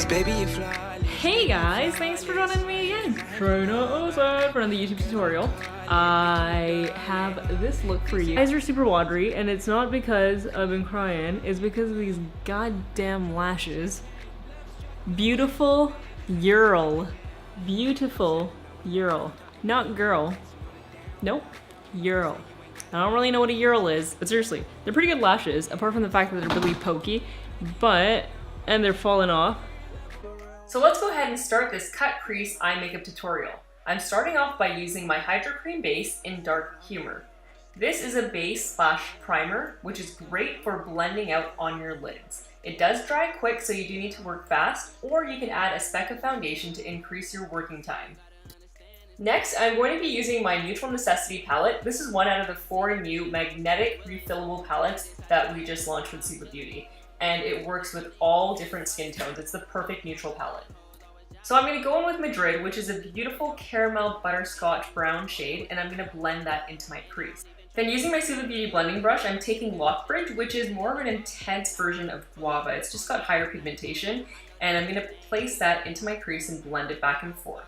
Hey guys, thanks for joining me again. For another YouTube tutorial. I have this look for you. My eyes are super watery, and it's not because I've been crying, it's because of these goddamn lashes. Beautiful Ural. Beautiful Ural. Not girl. Nope. Ural. I don't really know what a Ural is, but seriously, they're pretty good lashes, apart from the fact that they're really pokey, and they're falling off. So let's go ahead and start this cut crease eye makeup tutorial. I'm starting off by using my Hydro Cream base in Dark Humor. This is a base / primer, which is great for blending out on your lids. It does dry quick, so you do need to work fast, or you can add a speck of foundation to increase your working time. Next, I'm going to be using my Neutral Necessity palette. This is one out of the 4 new magnetic refillable palettes that we just launched with Super Beauty, and it works with all different skin tones. It's the perfect neutral palette. So I'm going to go in with Madrid, which is a beautiful caramel butterscotch brown shade, and I'm going to blend that into my crease. Then using my Super Beauty blending brush, I'm taking Lockbridge, which is more of an intense version of Guava. It's just got higher pigmentation, and I'm going to place that into my crease and blend it back and forth.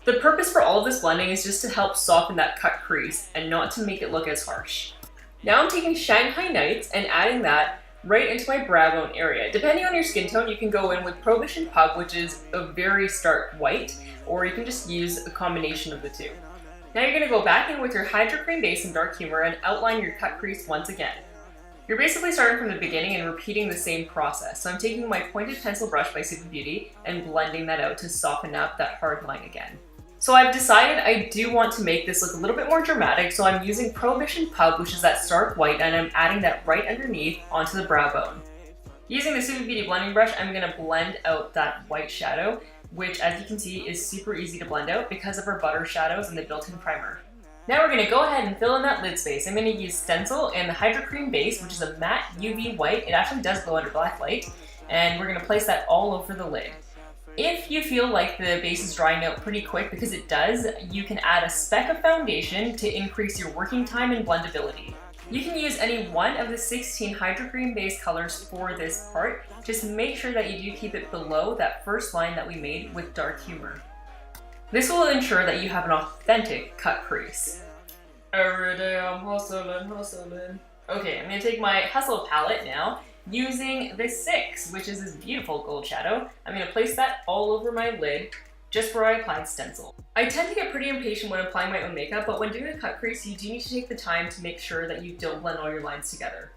The purpose for all of this blending is just to help soften that cut crease and not to make it look as harsh. Now I'm taking Shanghai Nights and adding that right into my brow bone area. Depending on your skin tone, you can go in with Prohibition Pug, which is a very stark white, or you can just use a combination of the two. Now you're going to go back in with your Hydro Cream base in Dark Humor and outline your cut crease once again. You're basically starting from the beginning and repeating the same process. So I'm taking my pointed pencil brush by Super Beauty and blending that out to soften up that hard line again. So I've decided I do want to make this look a little bit more dramatic, so I'm using Prohibition Pub, which is that stark white, and I'm adding that right underneath onto the brow bone. Using the Super Beauty blending brush, I'm going to blend out that white shadow, which as you can see is super easy to blend out because of our butter shadows and the built-in primer. Now we're going to go ahead and fill in that lid space. I'm going to use Stencil and the Hydro Cream base, which is a matte UV white. It actually does glow under black light, and we're going to place that all over the lid. If you feel like the base is drying out pretty quick, because it does, you can add a speck of foundation to increase your working time and blendability. You can use any one of the 16 Hydro Cream base colors for this part. Just make sure that you do keep it below that first line that we made with Dark Humor. This will ensure that you have an authentic cut crease. Every day I'm hustling. Okay, I'm going to take my Hustle palette now. Using the 6, which is this beautiful gold shadow, I'm going to place that all over my lid, just where I applied Stencil. I tend to get pretty impatient when applying my own makeup, but when doing a cut crease, you do need to take the time to make sure that you don't blend all your lines together.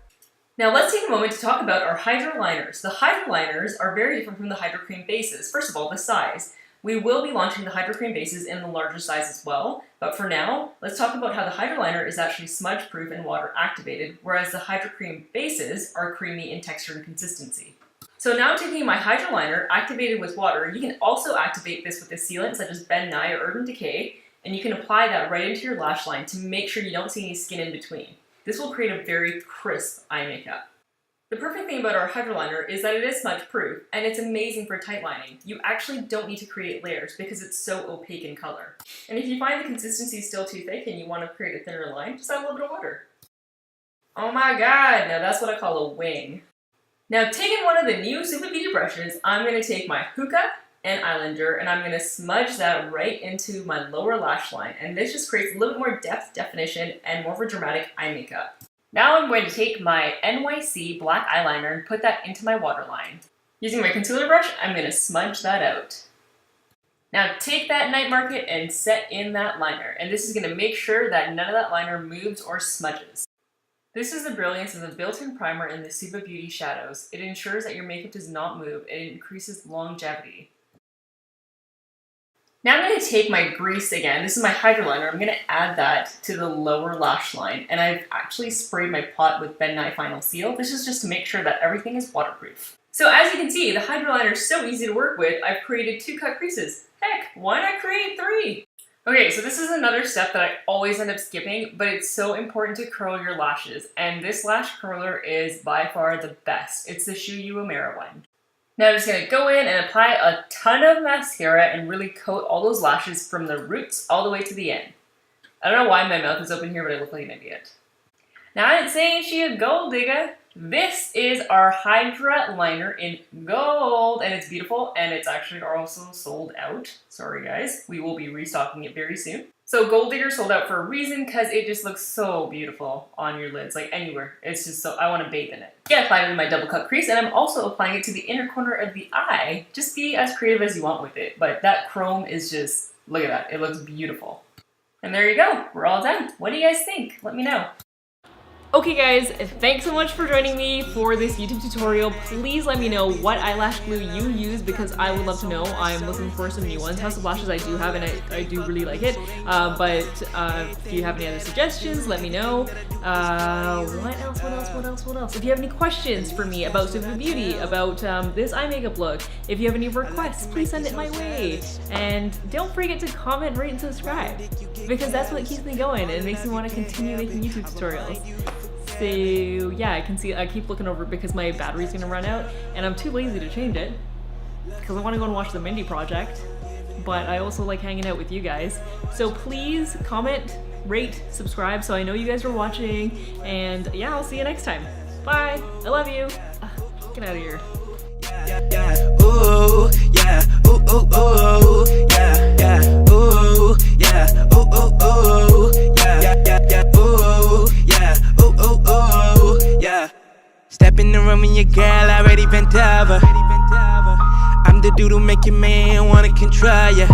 Now let's take a moment to talk about our Hydro Liners. The Hydro Liners are very different from the Hydro Cream bases. First of all, the size. We will be launching the Hydro Cream bases in the larger size as well, but for now, let's talk about how the Hydro Liner is actually smudge proof and water activated, whereas the Hydro Cream bases are creamy in texture and consistency. So now taking my Hydro Liner activated with water, you can also activate this with a sealant such as Ben Nye or Urban Decay, and you can apply that right into your lash line to make sure you don't see any skin in between. This will create a very crisp eye makeup. The perfect thing about our Hydro Liner is that it is smudge proof, and it's amazing for tight lining. You actually don't need to create layers because it's so opaque in color. And if you find the consistency still too thick and you want to create a thinner line, just add a little bit of water. Oh my god, now that's what I call a wing. Now taking one of the new Super Beauty brushes, I'm going to take my Hookah and Eyeliner and I'm going to smudge that right into my lower lash line. And this just creates a little bit more depth, definition, and more of a dramatic eye makeup. Now I'm going to take my NYC black eyeliner and put that into my waterline. Using my concealer brush, I'm going to smudge that out. Now take that night market and set in that liner, and this is going to make sure that none of that liner moves or smudges. This is the brilliance of the built-in primer in the Super Beauty shadows. It ensures that your makeup does not move, and it increases longevity. Now I'm going to take my grease again. This is my Hydro Liner. I'm going to add that to the lower lash line. And I've actually sprayed my pot with Ben Nye Final Seal. This is just to make sure that everything is waterproof. So as you can see, the Hydro Liner is so easy to work with. I've created 2 cut creases. Heck, why not create 3? Okay, so this is another step that I always end up skipping, but it's so important to curl your lashes. And this lash curler is by far the best. It's the Shu Uemura one. Now I'm just going to go in and apply a ton of mascara and really coat all those lashes from the roots all the way to the end. I don't know why my mouth is open here, but I look like an idiot. Now I ain't saying she a gold digger, This is our Hydra liner in gold, and it's beautiful, and it's actually also sold out. Sorry guys, we will be restocking it very soon. So Gold Digger sold out for a reason, because it just looks so beautiful on your lids, like anywhere. It's just so, I want to bathe in it. Yeah, I applied it in my double cut crease, and I'm also applying it to the inner corner of the eye. Just be as creative as you want with it, but that chrome is just, look at that, it looks beautiful. And there you go, we're all done. What do you guys think? Let me know. Okay guys, thanks so much for joining me for this YouTube tutorial. Please let me know what eyelash glue you use, because I would love to know. I'm looking for some new ones. House of Lashes I do have, and I do really like it. But if you have any other suggestions, let me know. What else? If you have any questions for me about Super Beauty, about this eye makeup look, if you have any requests, please send it my way. And don't forget to comment, rate, and subscribe, because that's what keeps me going and makes me want to continue making YouTube tutorials. So yeah, I keep looking over because my battery's gonna run out, and I'm too lazy to change it because I want to go and watch the Mindy Project, but I also like hanging out with you guys. So please comment, rate, subscribe so I know you guys are watching, and yeah, I'll see you next time. Bye! I love you! Get out of here. Ooh, yeah, ooh, ooh, ooh, yeah, yeah, ooh, yeah, ooh, ooh, ooh, yeah, yeah, yeah, ooh, yeah, ooh, ooh, ooh, yeah. Step in the room and your girl already bent over. I'm the dude who make your man wanna control ya.